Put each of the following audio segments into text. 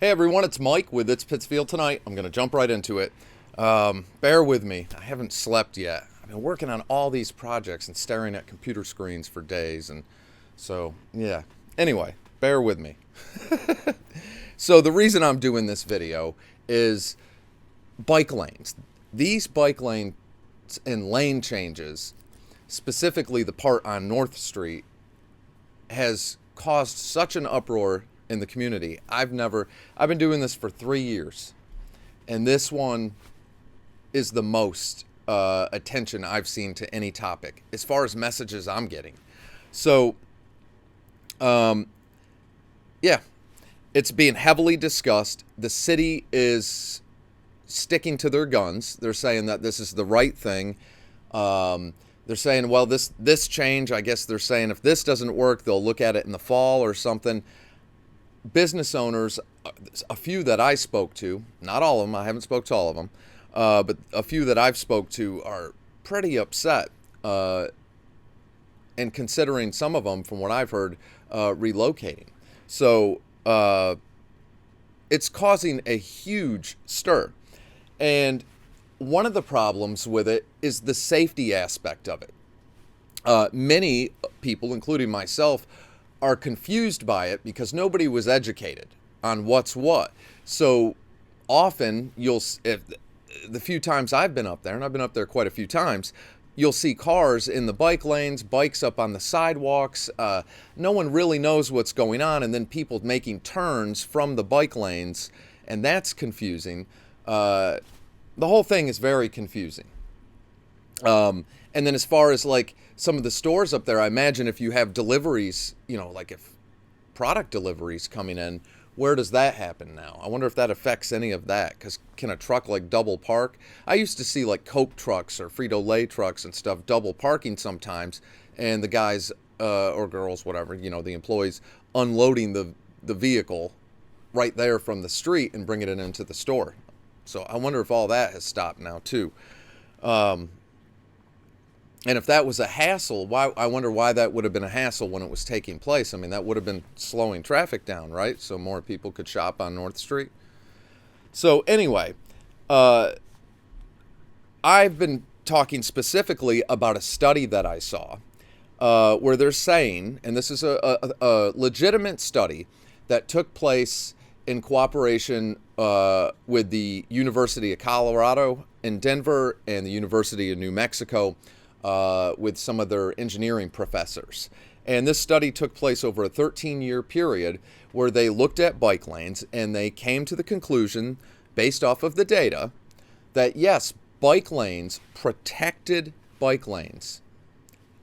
Hey everyone, it's Mike with It's Pittsfield Tonight. I'm going to jump right into it. Bear with me. I haven't slept yet. I've been working on all these projects and staring at computer screens for days. And so, yeah. Anyway, bear with me. So the reason I'm doing this video is bike lanes. These bike lanes and lane changes, specifically the part on North Street, has caused such an uproar in the community. I've been doing this for 3 years, and this one is the most attention I've seen to any topic as far as messages I'm getting. So, yeah, it's being heavily discussed. The city is sticking to their guns. They're saying that this is the right thing. They're saying, well, this change, I guess they're saying if this doesn't work, they'll look at it in the fall or something. Business owners, a few that I spoke to, not all of them, I haven't spoke to all of them, but a few that I've spoke to are pretty upset, and considering some of them, from what I've heard, relocating. So it's causing a huge stir. And one of the problems with it is the safety aspect of it. Many people, including myself, are confused by it because nobody was educated on what's what. So often if the few times I've been up there, and I've been up there quite a few times, you'll see cars in the bike lanes, bikes up on the sidewalks. No one really knows what's going on, and then people making turns from the bike lanes, and that's confusing. The whole thing is very confusing. And then as far as like some of the stores up there, I imagine if you have deliveries, like if product deliveries coming in, where does that happen now? I wonder if that affects any of that, because can a truck like double park? I used to see like Coke trucks or Frito-Lay trucks and stuff double parking sometimes, and the guys or girls, whatever, the employees unloading the vehicle right there from the street and bringing it into the store. So I wonder if all that has stopped now too. And if that was a hassle, I wonder why that would have been a hassle when it was taking place. I mean, that would have been slowing traffic down, right? So more people could shop on North Street. So anyway, I've been talking specifically about a study that I saw where they're saying, and this is a legitimate study that took place in cooperation with the University of Colorado in Denver and the University of New Mexico, with some of their engineering professors. And this study took place over a 13-year period where they looked at bike lanes, and they came to the conclusion, based off of the data, that yes, bike lanes, protected bike lanes,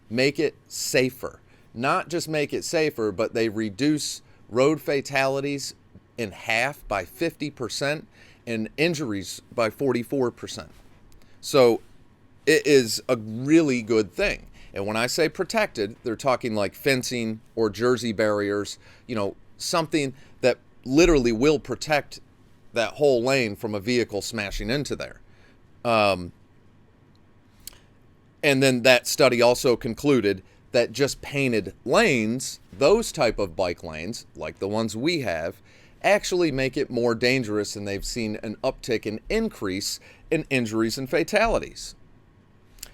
make it safer. Not just make it safer, but they reduce road fatalities in half by 50% and injuries by 44%. So it is a really good thing. And when I say protected, they're talking like fencing or jersey barriers, something that literally will protect that whole lane from a vehicle smashing into there. And then that study also concluded that just painted lanes, those type of bike lanes, like the ones we have, actually make it more dangerous, and they've seen an uptick and increase in injuries and fatalities.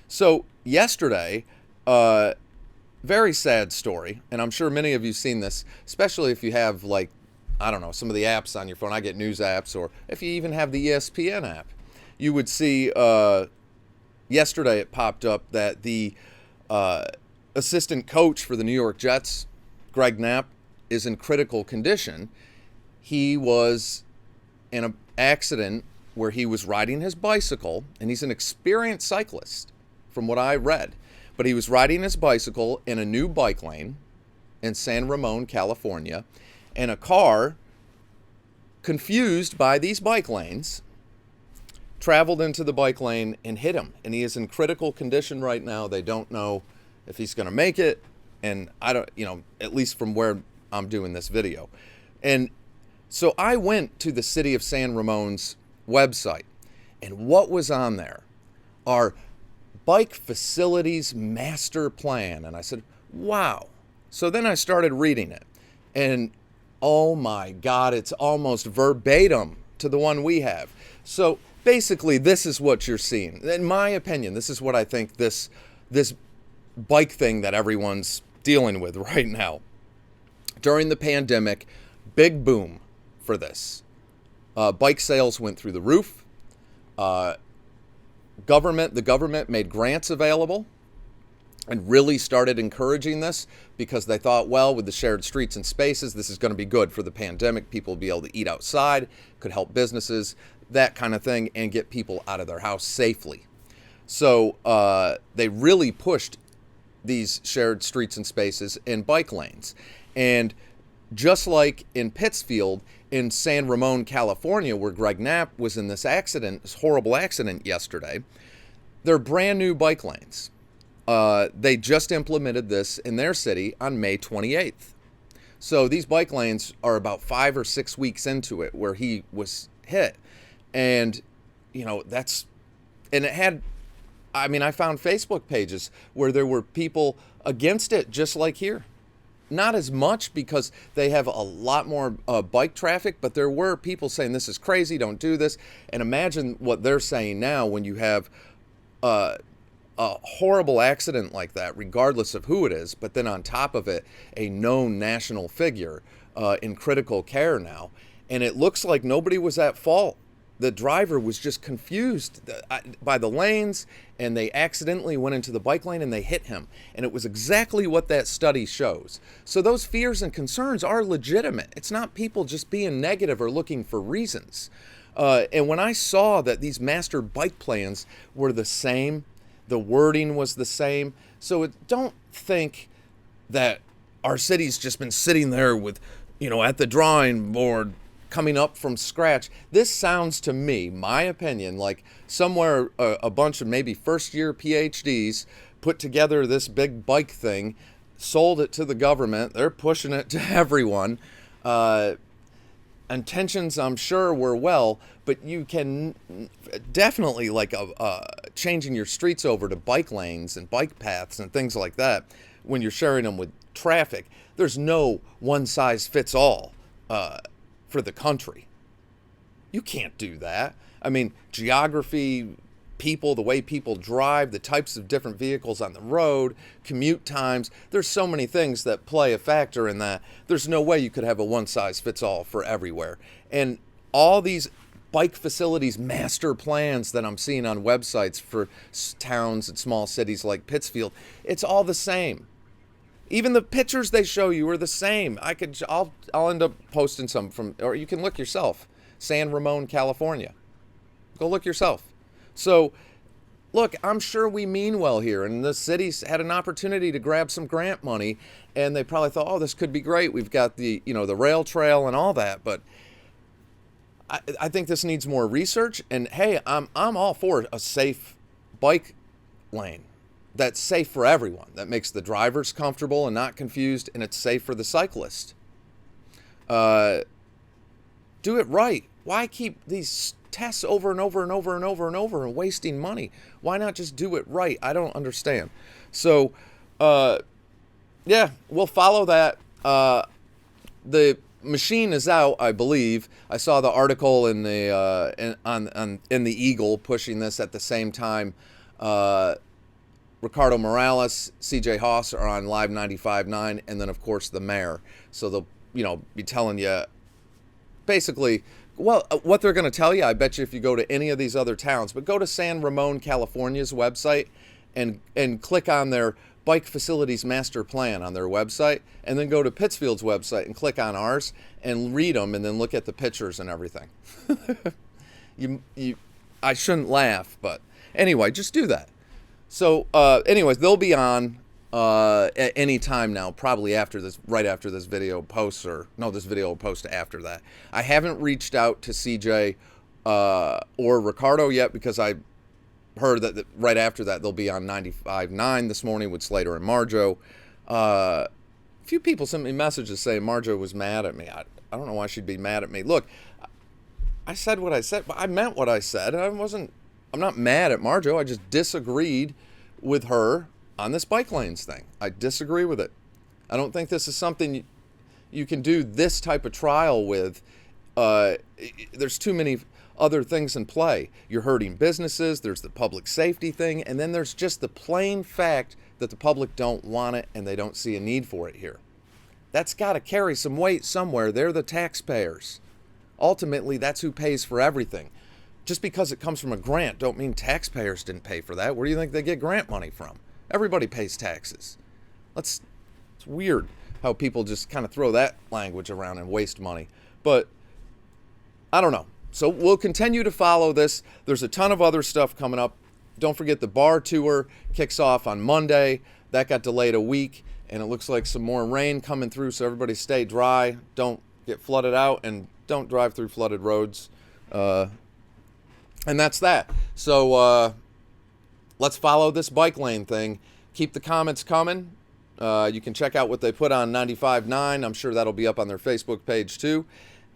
So yesterday, very sad story, and I'm sure many of you have seen this, especially if you have some of the apps on your phone. I get news apps, or if you even have the ESPN app. You would see yesterday it popped up that the assistant coach for the New York Jets, Greg Knapp, is in critical condition. He was in an accident where he was riding his bicycle, and he's an experienced cyclist from what I read, but he was riding his bicycle in a new bike lane in San Ramon, California, and a car, confused by these bike lanes, traveled into the bike lane and hit him, and he is in critical condition right now. They don't know if he's going to make it, and I don't, at least from where I'm doing this video. And so I went to the city of San Ramon's website, and what was on there are bike facilities master plan. And I said, wow. So then I started reading it, and Oh my God, it's almost verbatim to the one we have. So basically, this is what you're seeing. In my opinion, this is what I think this bike thing that everyone's dealing with right now. During the pandemic, big boom for this. Bike sales went through the roof. The government made grants available and really started encouraging this because they thought, well, with the shared streets and spaces, this is going to be good for the pandemic. People will be able to eat outside, could help businesses, that kind of thing, and get people out of their house safely. So they really pushed these shared streets and spaces and bike lanes. And just like in Pittsfield, in San Ramon, California, where Greg Knapp was in this horrible accident yesterday, they're brand new bike lanes. They just implemented this in their city on May 28th. So these bike lanes are about 5 or 6 weeks into it where he was hit. And, it had, I found Facebook pages where there were people against it, just like here. Not as much because they have a lot more bike traffic, but there were people saying this is crazy, don't do this. And imagine what they're saying now when you have a horrible accident like that, regardless of who it is, but then on top of it, a known national figure in critical care now. And it looks like nobody was at fault. The driver was just confused by the lanes, and they accidentally went into the bike lane and they hit him. And it was exactly what that study shows. So those fears and concerns are legitimate. It's not people just being negative or looking for reasons. And when I saw that these master bike plans were the same, the wording was the same. So don't think that our city's just been sitting there with, at the drawing board, coming up from scratch. This sounds to me, my opinion, like somewhere a bunch of maybe first-year PhDs put together this big bike thing, sold it to the government. They're pushing it to everyone. Intentions, I'm sure, were well, but you can definitely, changing your streets over to bike lanes and bike paths and things like that when you're sharing them with traffic. There's no one-size-fits-all for the country. You can't do that. Geography, people, the way people drive, the types of different vehicles on the road, commute times, there's so many things that play a factor in that. There's no way you could have a one-size-fits-all for everywhere. And all these bike facilities master plans that I'm seeing on websites for towns and small cities like Pittsfield, it's all the same. Even the pictures they show you are the same. I'll end up posting some or you can look yourself. San Ramon, California. Go look yourself. So, look, I'm sure we mean well here, and the city's had an opportunity to grab some grant money, and they probably thought, oh, this could be great. We've got the rail trail and all that, but I think this needs more research. And hey, I'm all for a safe bike lane. That's safe for everyone. That makes the drivers comfortable and not confused, and it's safe for the cyclist. Do it right. Why keep these tests over and over and over and over and over and wasting money? Why not just do it right? I don't understand. So, we'll follow that. The machine is out, I believe. I saw the article in the in the Eagle pushing this at the same time. Ricardo Morales, CJ Haas are on Live 95.9, and then of course the mayor. So they'll be telling you basically. Well, what they're going to tell you, I bet you if you go to any of these other towns, but go to San Ramon, California's website and click on their bike facilities master plan on their website, and then go to Pittsfield's website and click on ours and read them and then look at the pictures and everything. I shouldn't laugh, but anyway, just do that. So anyways, they'll be on at any time now, probably right after this video posts, this video will post after that. I haven't reached out to CJ or Ricardo yet because I heard that right after that they'll be on 95.9 this morning with Slater and Marjo. A few people sent me messages saying Marjo was mad at me. I don't know why she'd be mad at me. Look, I said what I said, but I meant what I said. I'm not mad at Marjo. I just disagreed with her on this bike lanes thing. I disagree with it. I don't think this is something you can do this type of trial with. There's too many other things in play. You're hurting businesses, there's the public safety thing, and then there's just the plain fact that the public don't want it and they don't see a need for it here. That's got to carry some weight somewhere. They're the taxpayers. Ultimately, that's who pays for everything. Just because it comes from a grant don't mean taxpayers didn't pay for that. Where do you think they get grant money from? Everybody pays taxes. It's weird how people just kind of throw that language around and waste money. But I don't know. So we'll continue to follow this. There's a ton of other stuff coming up. Don't forget the bar tour kicks off on Monday. That got delayed a week, and it looks like some more rain coming through, so everybody stay dry. Don't get flooded out, and don't drive through flooded roads. And that's that. So let's follow this bike lane thing. Keep the comments coming. You can check out what they put on 95.9. I'm sure that'll be up on their Facebook page too.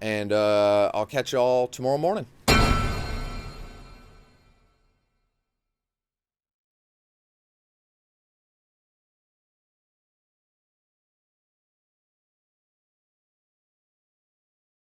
And I'll catch you all tomorrow morning.